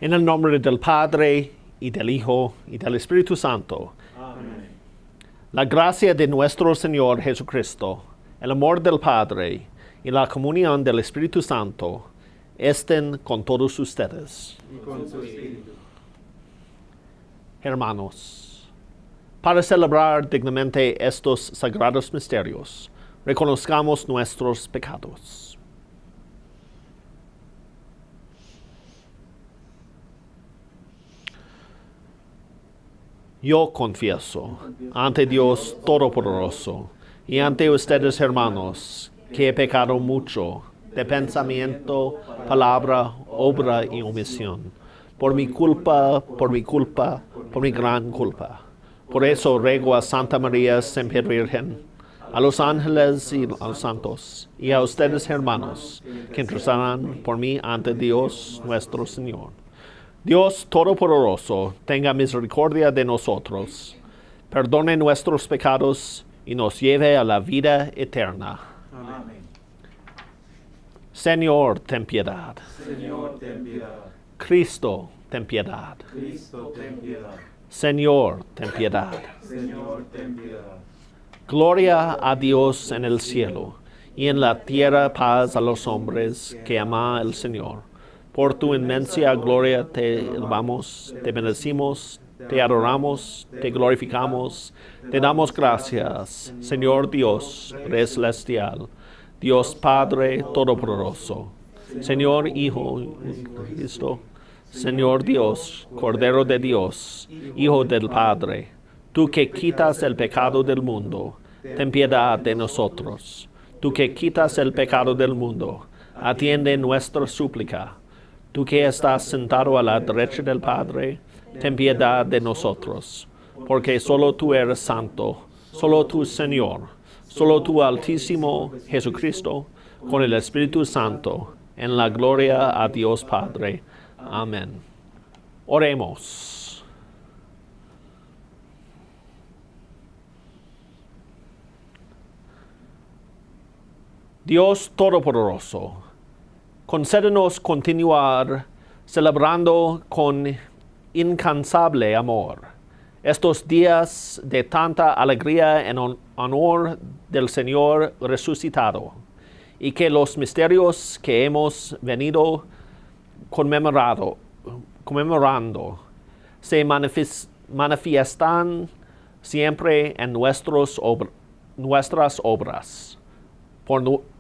En el nombre del Padre, y del Hijo, y del Espíritu Santo. Amén. La gracia de nuestro Señor Jesucristo, el amor del Padre, y la comunión del Espíritu Santo, estén con todos ustedes. Y con su espíritu. Hermanos, para celebrar dignamente estos sagrados misterios, reconozcamos nuestros pecados. Yo confieso ante Dios Todopoderoso y ante ustedes, hermanos, que he pecado mucho de pensamiento, palabra, obra y omisión, por mi gran culpa. Por eso ruego a Santa María siempre Virgen, a los ángeles y a los santos, y a ustedes, hermanos, que intercedan por mí ante Dios nuestro Señor. Dios Todopoderoso, tenga misericordia de nosotros, perdone nuestros pecados y nos lleve a la vida eterna. Amén. Señor, ten piedad. Señor, ten piedad. Cristo, ten piedad. Cristo, ten piedad. Señor, ten piedad. Señor, ten piedad. Gloria a Dios en el cielo, y en la tierra paz a los hombres que ama el Señor. Por tu inmensa gloria te elevamos, te bendecimos, te adoramos, te glorificamos, te damos gracias, Señor Dios, Rey celestial, Dios Padre Todopoderoso, Señor Hijo Cristo, Señor Dios, Cordero de Dios, Hijo del Padre, tú que quitas el pecado del mundo, ten piedad de nosotros. Tú que quitas el pecado del mundo, atiende nuestra súplica. Tú que estás sentado a la derecha del Padre, ten piedad de nosotros, porque solo tú eres santo, solo tú Señor, solo tú Altísimo Jesucristo, con el Espíritu Santo, en la gloria a Dios Padre. Amén. Oremos. Dios Todopoderoso, concédenos continuar celebrando con incansable amor estos días de tanta alegría en honor del Señor resucitado, y que los misterios que hemos venido conmemorando se manifiestan siempre en nuestras obras.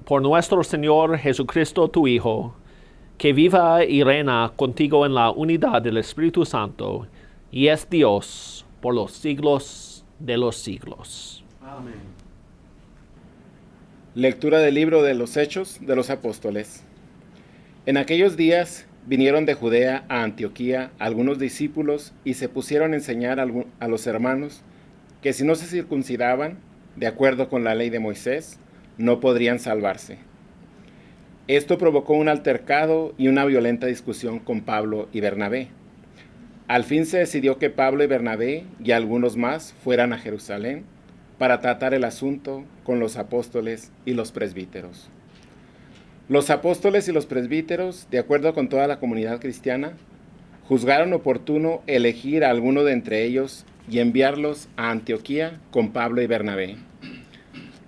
Por nuestro Señor Jesucristo, tu Hijo, que viva y reina contigo en la unidad del Espíritu Santo, y es Dios por los siglos de los siglos. Amén. Lectura del libro de los Hechos de los Apóstoles. En aquellos días vinieron de Judea a Antioquía algunos discípulos y se pusieron a enseñar a los hermanos que si no se circuncidaban, de acuerdo con la ley de Moisés, no podrían salvarse. Esto provocó un altercado y una violenta discusión con Pablo y Bernabé. Al fin se decidió que Pablo y Bernabé y algunos más fueran a Jerusalén para tratar el asunto con los apóstoles y los presbíteros. Los apóstoles y los presbíteros, de acuerdo con toda la comunidad cristiana, juzgaron oportuno elegir a alguno de entre ellos y enviarlos a Antioquía con Pablo y Bernabé.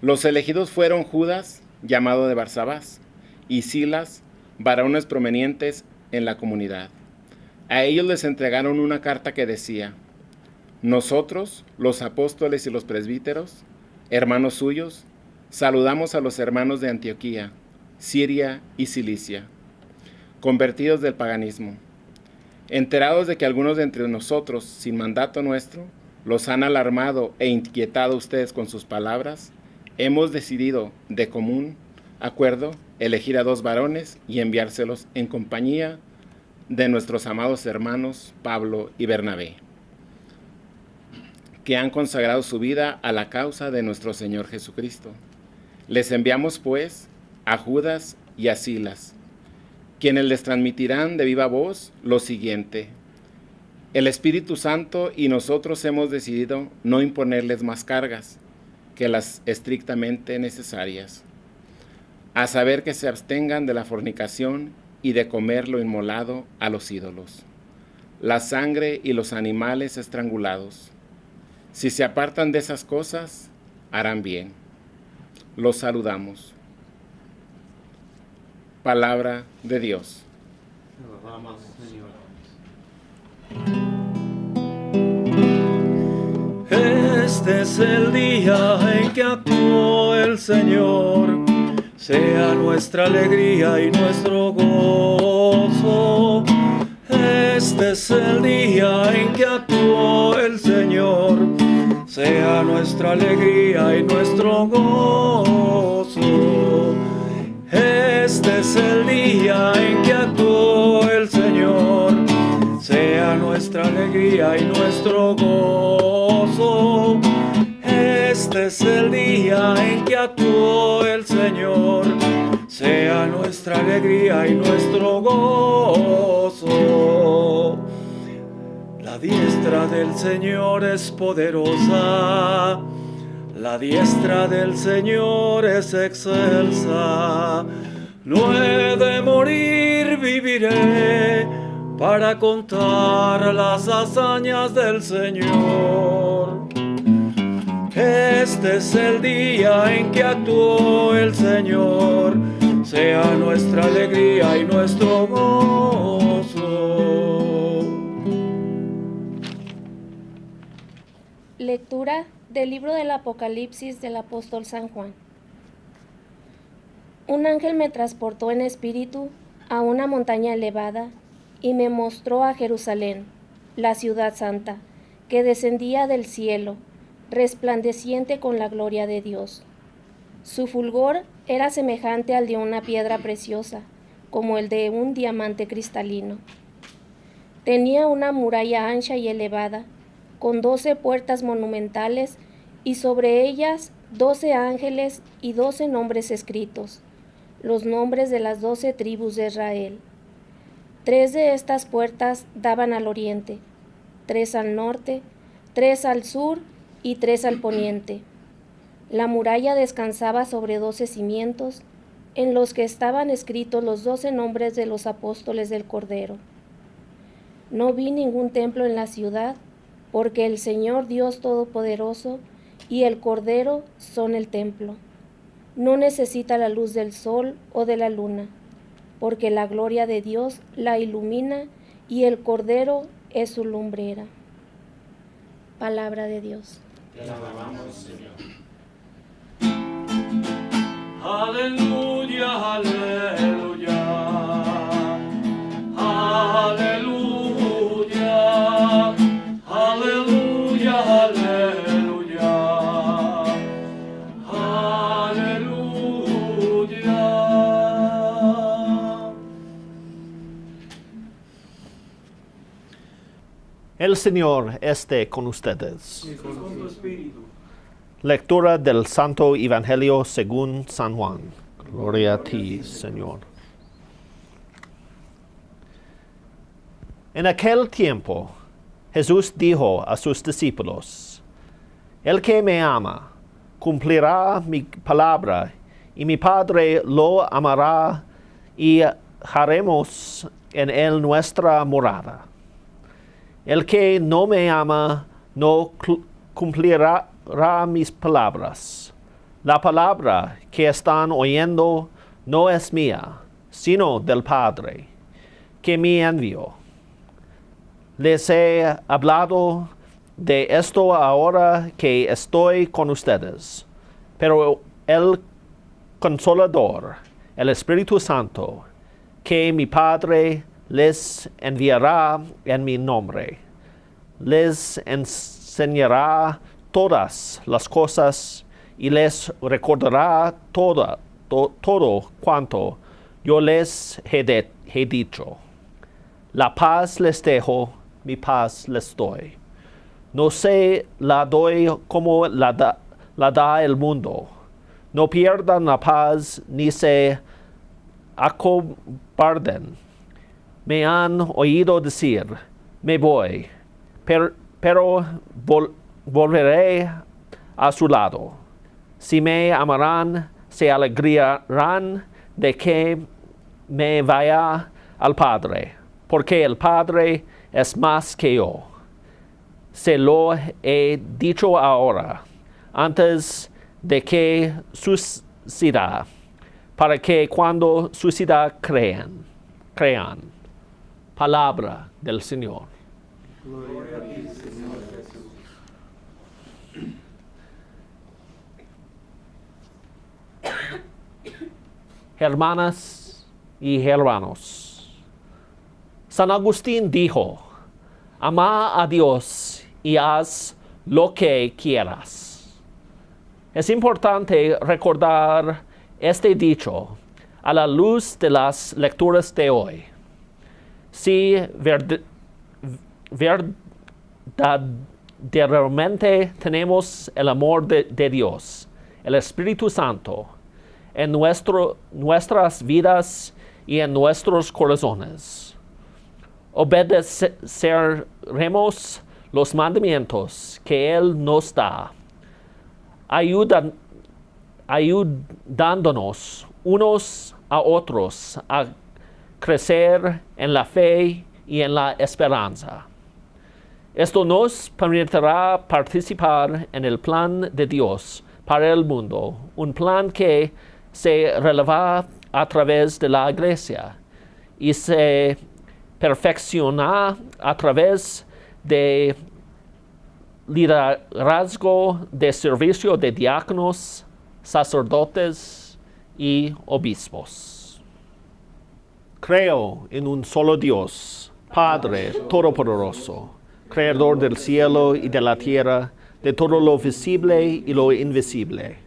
Los elegidos fueron Judas, llamado de Barsabás, y Silas, varones provenientes en la comunidad. A ellos les entregaron una carta que decía: nosotros, los apóstoles y los presbíteros, hermanos suyos, saludamos a los hermanos de Antioquía, Siria y Cilicia, convertidos del paganismo. Enterados de que algunos de entre nosotros, sin mandato nuestro, los han alarmado e inquietado ustedes con sus palabras, hemos decidido, de común acuerdo, elegir a 2 varones y enviárselos en compañía de nuestros amados hermanos Pablo y Bernabé, que han consagrado su vida a la causa de nuestro Señor Jesucristo. Les enviamos, pues, a Judas y a Silas, quienes les transmitirán de viva voz lo siguiente: el Espíritu Santo y nosotros hemos decidido no imponerles más cargas que las estrictamente necesarias, a saber que se abstengan de la fornicación y de comer lo inmolado a los ídolos. la sangre y los animales estrangulados. Si se apartan de esas cosas, harán bien. Los saludamos. Palabra de Dios. Te alabamos, Señor. Este es el día en que actuó el Señor, sea nuestra alegría y nuestro gozo. Este es el día en que actuó el Señor, sea nuestra alegría y nuestro gozo. Este es el día en que actuó el Señor, sea nuestra alegría y nuestro gozo. Este es el día en que actuó el Señor, sea nuestra alegría y nuestro gozo. La diestra del Señor es poderosa, la diestra del Señor es excelsa. No he de morir, viviré para contar las hazañas del Señor. Este es el día en que actuó el Señor, sea nuestra alegría y nuestro gozo. Lectura del libro del Apocalipsis del apóstol San Juan. Un ángel me transportó en espíritu a una montaña elevada y me mostró a Jerusalén, la ciudad santa, que descendía del cielo, resplandeciente con la gloria de Dios. Su fulgor era semejante al de una piedra preciosa, como el de un diamante cristalino. Tenía una muralla ancha y elevada, con 12 puertas monumentales, y sobre ellas 12 ángeles y 12 nombres escritos, los nombres de las 12 tribus de Israel. 3 de estas puertas daban al oriente, 3 al norte, 3 al sur y 3 al poniente. La muralla descansaba sobre 12 cimientos, en los que estaban escritos los 12 nombres de los apóstoles del Cordero. No vi ningún templo en la ciudad, porque el Señor Dios Todopoderoso y el Cordero son el templo. No necesita la luz del sol o de la luna, porque la gloria de Dios la ilumina y el Cordero es su lumbrera. Palabra de Dios. Te alabamos, Señor. Aleluya, aleluya, aleluya, aleluya, aleluya, aleluya. El Señor esté con ustedes. Y con tu espíritu. Lectura del Santo Evangelio según San Juan. Gloria a ti, Señor. En aquel tiempo, Jesús dijo a sus discípulos: El que me ama, cumplirá mi palabra, y mi Padre lo amará, y haremos en él nuestra morada. El que no me ama, no cumplirá mis palabras. La palabra que están oyendo no es mía, sino del Padre, que me envió. Les he hablado de esto ahora que estoy con ustedes, pero el Consolador, el Espíritu Santo, que mi Padre les enviará en mi nombre, les enseñará todas las cosas y les recordará todo cuanto yo les he dicho. La paz les dejo, mi paz les doy. No se la doy como la da el mundo. No pierdan la paz ni se acobarden. Me han oído decir, me voy, pero volveré a su lado. Si me amarán, se alegrarán de que me vaya al Padre, porque el Padre es más que yo. Se lo he dicho ahora, antes de que suceda, para que cuando suceda crean. Palabra del Señor. Gloria a ti, Señor Jesús. Hermanas y hermanos, San Agustín dijo, ama a Dios y haz lo que quieras. Es importante recordar este dicho a la luz de las lecturas de hoy. Si verdaderamente tenemos el amor de Dios, el Espíritu Santo, en nuestras vidas y en nuestros corazones, obedeceremos los mandamientos que Él nos da, ayudándonos unos a otros a crecer en la fe y en la esperanza. Esto nos permitirá participar en el plan de Dios para el mundo, un plan que se releva a través de la Iglesia y se perfecciona a través de liderazgo de servicio de diáconos, sacerdotes y obispos. Creo en un solo Dios, Padre Todopoderoso, Creador del cielo y de la tierra, de todo lo visible y lo invisible.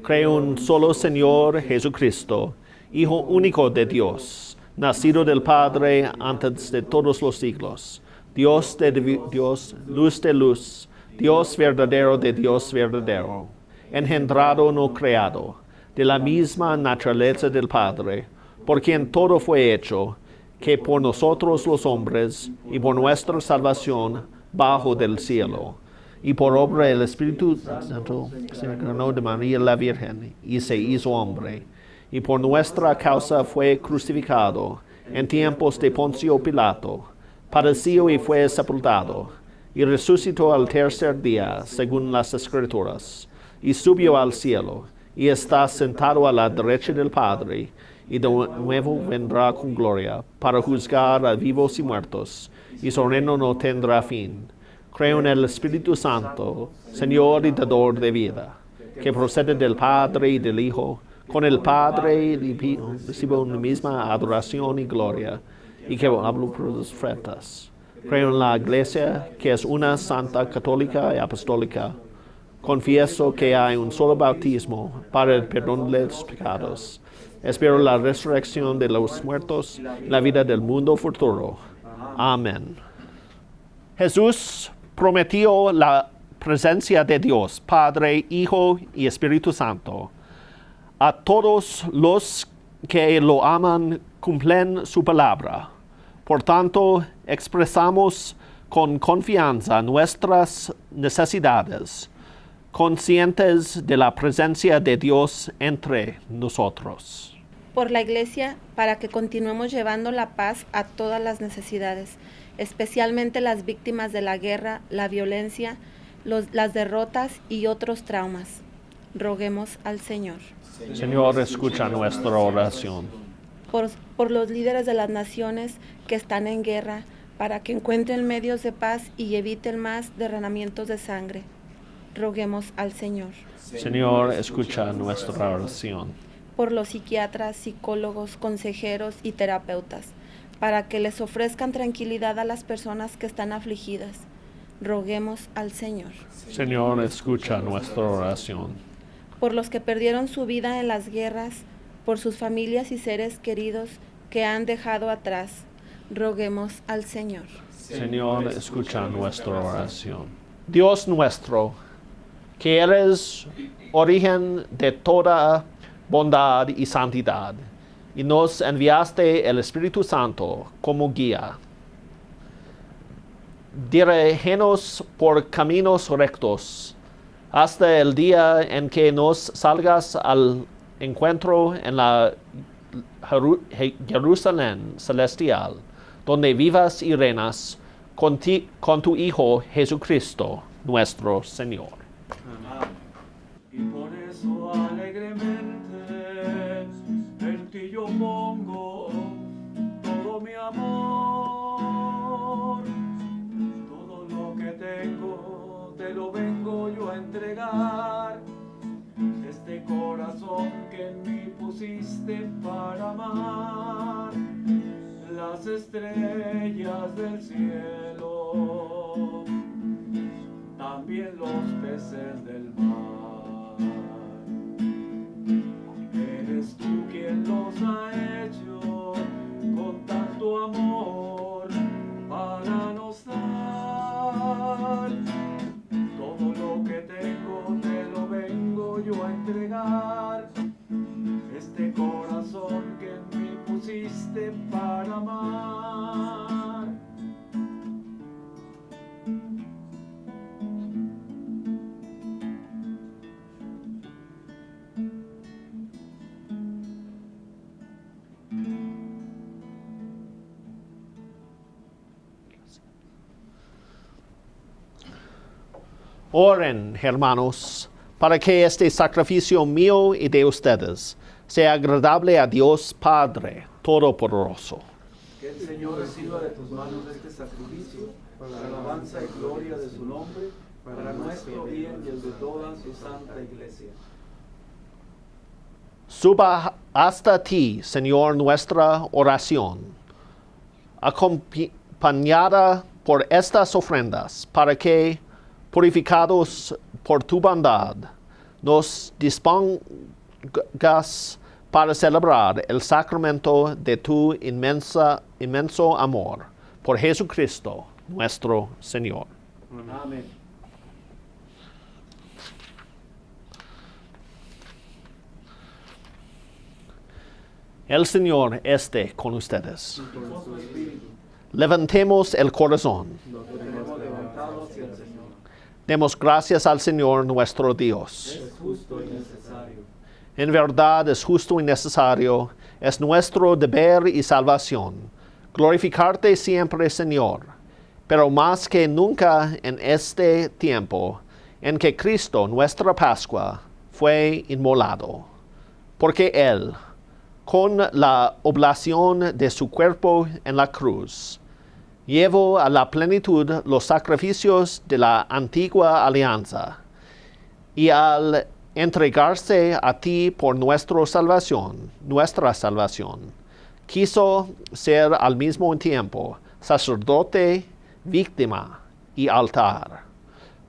Creo en un solo Señor Jesucristo, Hijo único de Dios, nacido del Padre antes de todos los siglos, Dios de Dios, luz de luz, Dios verdadero de Dios verdadero, engendrado no creado, de la misma naturaleza del Padre, por quien todo fue hecho, que por nosotros los hombres y por nuestra salvación bajo del cielo, y por obra del Espíritu Santo se encarnó de María la Virgen y se hizo hombre, y por nuestra causa fue crucificado en tiempos de Poncio Pilato, padeció y fue sepultado, y resucitó al tercer día, según las Escrituras, y subió al cielo, y está sentado a la derecha del Padre, y de nuevo vendrá con gloria, para juzgar a vivos y muertos, y su reino no tendrá fin. Creo en el Espíritu Santo, Señor y dador de vida, que procede del Padre y del Hijo, con el Padre recibe una misma adoración y gloria, y que hablo por los profetas. Creo en la Iglesia, que es una santa, católica y apostólica. Confieso que hay un solo bautismo para el perdón de los pecados. Espero la resurrección de los muertos y la vida del mundo futuro. Amén. Jesús prometió la presencia de Dios, Padre, Hijo y Espíritu Santo. A todos los que lo aman cumplen su palabra. Por tanto, expresamos con confianza nuestras necesidades, conscientes de la presencia de Dios entre nosotros. Por la Iglesia, para que continuemos llevando la paz a todas las necesidades, especialmente las víctimas de la guerra, la violencia, las derrotas y otros traumas. Roguemos al Señor. Señor, escucha nuestra oración. Por los líderes de las naciones que están en guerra, para que encuentren medios de paz y eviten más derramamientos de sangre. Roguemos al Señor. Señor, escucha nuestra oración. Por los psiquiatras, psicólogos, consejeros y terapeutas, para que les ofrezcan tranquilidad a las personas que están afligidas. Roguemos al Señor. Señor, escucha nuestra oración. Por los que perdieron su vida en las guerras, por sus familias y seres queridos que han dejado atrás. Roguemos al Señor. Señor, escucha nuestra oración. Dios nuestro, que eres origen de toda bondad y santidad, y nos enviaste el Espíritu Santo como guía. Dirígenos por caminos rectos, hasta el día en que nos salgas al encuentro en la Jerusalén celestial, donde vivas y reinas con tu Hijo Jesucristo, nuestro Señor. Amén. Y por eso alegremente en ti yo pongo todo mi amor. Todo lo que tengo te lo vengo yo a entregar. Este corazón que en mí pusiste para amar las estrellas del cielo, también los peces del mar. Eres tú quien los ha hecho con tanto amor para nos dar. Todo lo que tengo te lo vengo yo a entregar. Este corazón que en mí pusiste para amar. Oren, hermanos, para que este sacrificio mío y de ustedes sea agradable a Dios Padre Todopoderoso. Que el Señor reciba de tus manos este sacrificio para la alabanza y gloria de su nombre, para nuestro bien y el de toda su santa iglesia. Suba hasta ti, Señor, nuestra oración, acompañada por estas ofrendas, para que, purificados por tu bondad, nos dispongas para celebrar el sacramento de tu inmenso amor, por Jesucristo, nuestro Señor. Amén. El Señor esté con ustedes. Y con su espíritu, Levantemos el corazón. lo tenemos levantado hacia el Señor. Demos gracias al Señor nuestro Dios. Es justo y necesario. En verdad es justo y necesario, es nuestro deber y salvación, glorificarte siempre, Señor, pero más que nunca en este tiempo en que Cristo, nuestra Pascua, fue inmolado, porque Él, con la oblación de su cuerpo en la cruz, llevó a la plenitud los sacrificios de la antigua alianza, y al entregarse a ti por nuestra salvación, quiso ser al mismo tiempo sacerdote, víctima y altar.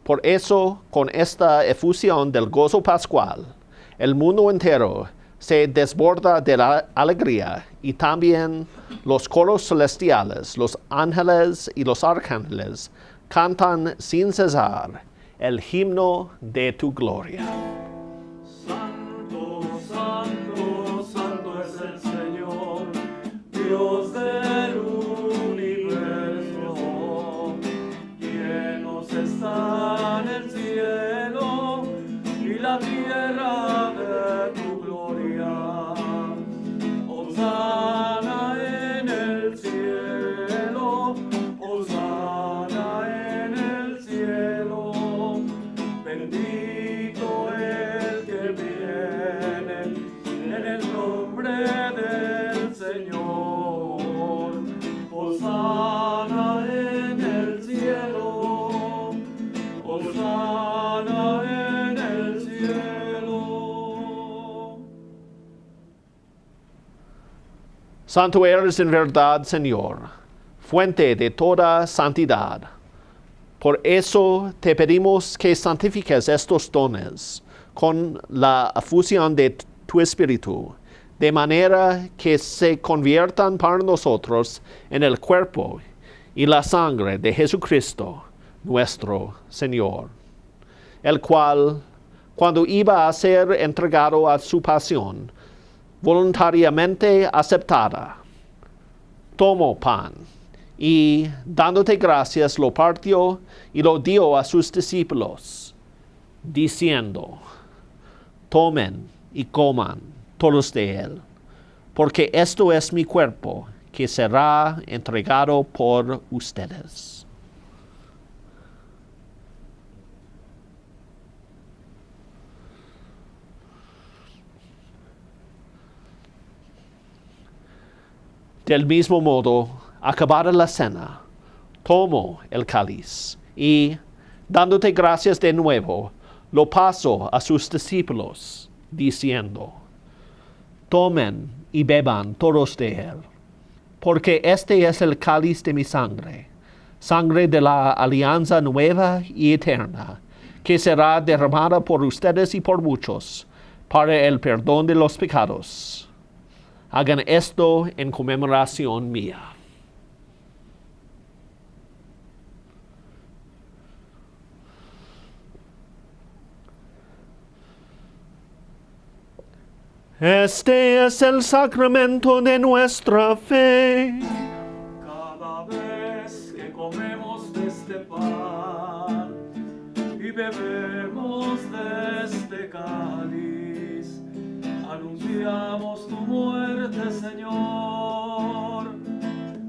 Por eso, con esta efusión del gozo pascual, el mundo entero se desborda de la alegría, y también los coros celestiales, los ángeles y los arcángeles cantan sin cesar el himno de tu gloria. Santo, santo, santo es el Señor, Dios del universo. Llenos están el cielo y la tierra de tu gloria. Hosana en el cielo, hosana en el cielo. Bendito el que viene en el nombre del Señor. Hosana en el cielo, hosana en el cielo. Santo eres en verdad, Señor, fuente de toda santidad. Por eso te pedimos que santifiques estos dones con la efusión de tu Espíritu, de manera que se conviertan para nosotros en el cuerpo y la sangre de Jesucristo, nuestro Señor, el cual, cuando iba a ser entregado a su pasión, voluntariamente aceptada, tomó pan, y dándote gracias lo partió y lo dio a sus discípulos, diciendo: tomen y coman todos de él, porque esto es mi cuerpo que será entregado por ustedes. Del mismo modo, acabada la cena, tomo el cáliz y, dándote gracias de nuevo, lo paso a sus discípulos, diciendo: Tomen y beban todos de él, porque este es el cáliz de mi sangre, sangre de la alianza nueva y eterna, que será derramada por ustedes y por muchos, para el perdón de los pecados. Hagan esto en conmemoración mía. Este es el sacramento de nuestra fe. Cada vez que comemos de este pan y bebemos de este cáliz, anunciamos tu muerte, Señor,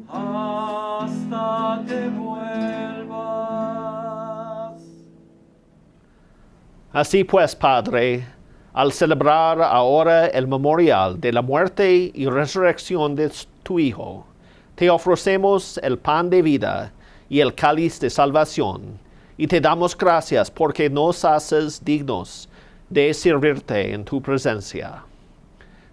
hasta que vuelvas. Así pues, Padre, al celebrar ahora el memorial de la muerte y resurrección de tu Hijo, te ofrecemos el pan de vida y el cáliz de salvación, y te damos gracias porque nos haces dignos de servirte en tu presencia.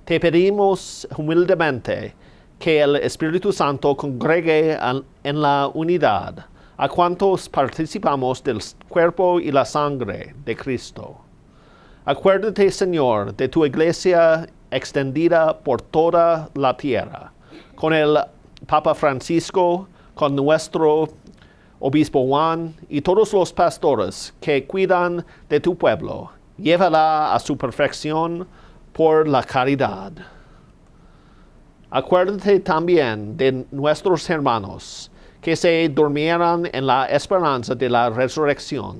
Te pedimos humildemente que el Espíritu Santo congregue en la unidad a cuantos participamos del cuerpo y la sangre de Cristo. Acuérdate, Señor, de tu iglesia extendida por toda la tierra, con el Papa Francisco, con nuestro Obispo Juan y todos los pastores que cuidan de tu pueblo. Llévala a su perfección por la caridad. Acuérdate también de nuestros hermanos que se durmieran en la esperanza de la resurrección,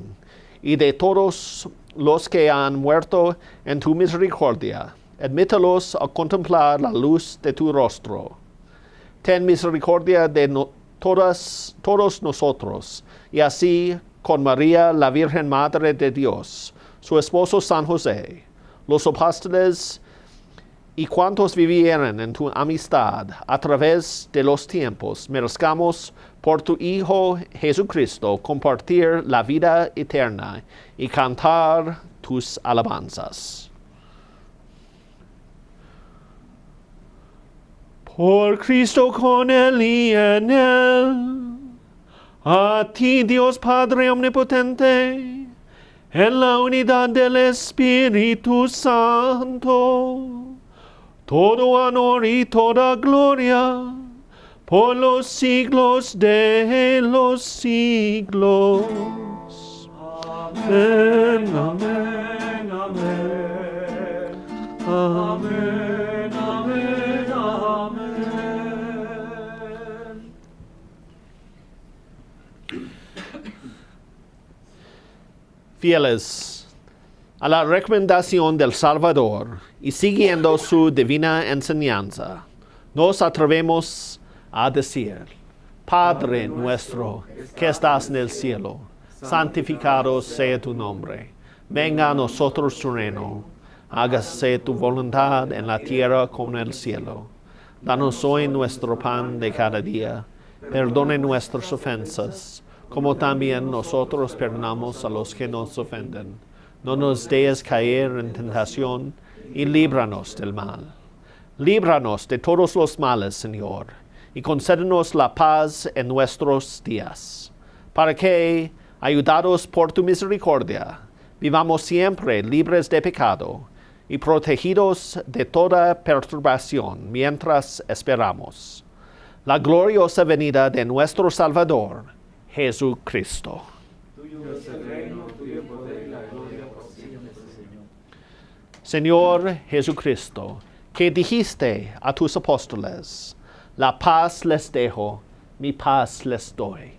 y de todos los que han muerto en tu misericordia. Admítelos a contemplar la luz de tu rostro. Ten misericordia de todos nosotros, y así con María, la Virgen Madre de Dios, su esposo San José, los apóstoles y cuantos vivieron en tu amistad a través de los tiempos, merezcamos por tu Hijo Jesucristo compartir la vida eterna y cantar tus alabanzas. Por Cristo, con Él y en Él, a ti, Dios Padre Omnipotente, en la unidad del Espíritu Santo, todo honor y toda gloria, por los siglos de los siglos. Amén, amén, amén. Amén, amén, amén. Fieles a la recomendación del Salvador y siguiendo su divina enseñanza, nos atrevemos a decir: Padre nuestro que estás en el cielo, santificado sea tu nombre. Venga a nosotros tu reino. Hágase tu voluntad en la tierra como en el cielo. Danos hoy nuestro pan de cada día. Perdone nuestras ofensas, como también nosotros perdonamos a los que nos ofenden. No nos dejes caer en tentación, y líbranos del mal. Líbranos de todos los males, Señor, y concédenos la paz en nuestros días, para que, ayudados por tu misericordia, vivamos siempre libres de pecado y protegidos de toda perturbación mientras esperamos la gloriosa venida de nuestro Salvador, Jesucristo. Tuyo es el reino, tuyo el poder y la gloria por siempre, Señor. Señor Jesucristo, que dijiste a tus apóstoles: la paz les dejo, mi paz les doy.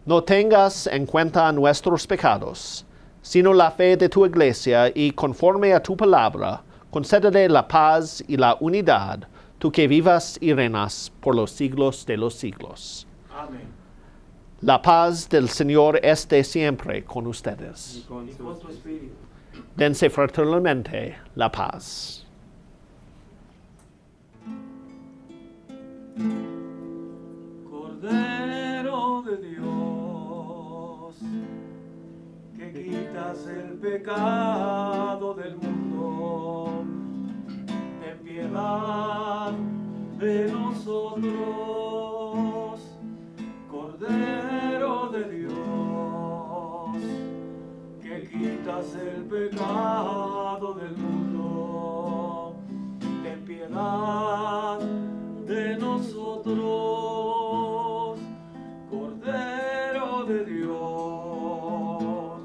No tengas en cuenta nuestros pecados, sino la fe de tu iglesia, y conforme a tu palabra, concédele la paz y la unidad, tú que vivas y reinas por los siglos de los siglos. Amén. La paz del Señor esté siempre con ustedes. Y con tu espíritu. Dense fraternalmente la paz. Cordero de Dios, que quitas el pecado del mundo, ten piedad de nosotros. Cordero de Dios, que quitas el pecado del mundo, ten piedad de nosotros. Cordero de Dios,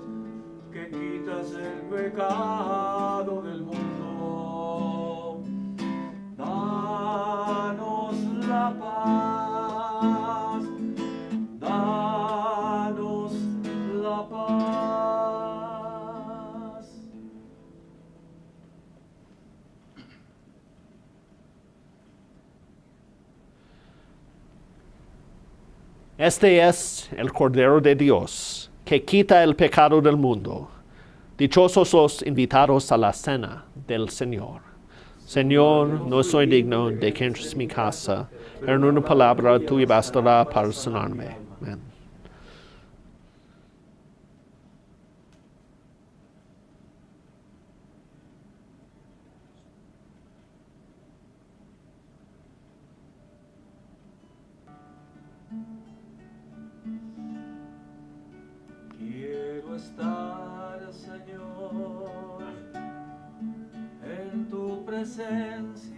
que quitas el pecado del mundo, danos la paz, danos la paz. Este es el Cordero de Dios, que quita el pecado del mundo. Dichosos los invitados a la cena del Señor. Señor, no soy digno de que entres en mi casa, pero en una palabra tuya bastará para sanarme. Amén. Quiero estar, Señor, en tu presencia.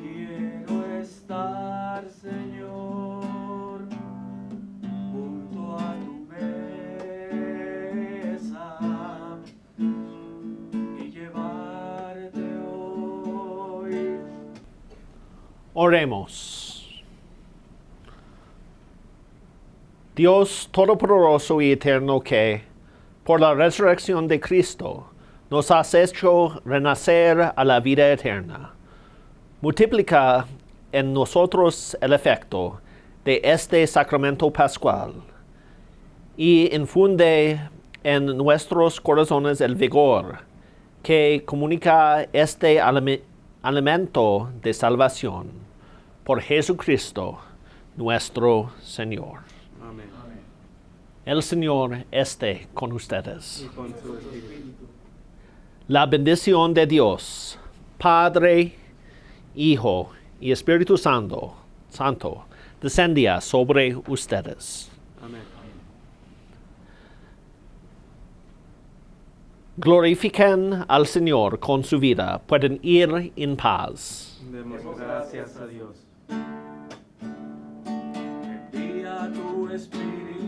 Quiero estar, Señor, junto a tu mesa y llevarte hoy. Oremos. Dios Todopoderoso y Eterno, que, por la resurrección de Cristo, nos has hecho renacer a la vida eterna, multiplica en nosotros el efecto de este sacramento pascual y infunde en nuestros corazones el vigor que comunica este alimento de salvación. Por Jesucristo, nuestro Señor. Amén. El Señor esté con ustedes. Y con su espíritu. La bendición de Dios, Padre, Hijo y Espíritu Santo, descendía sobre ustedes. Amén. Glorifiquen al Señor con su vida. Pueden ir en paz. Demos gracias a Dios. Envía tu espíritu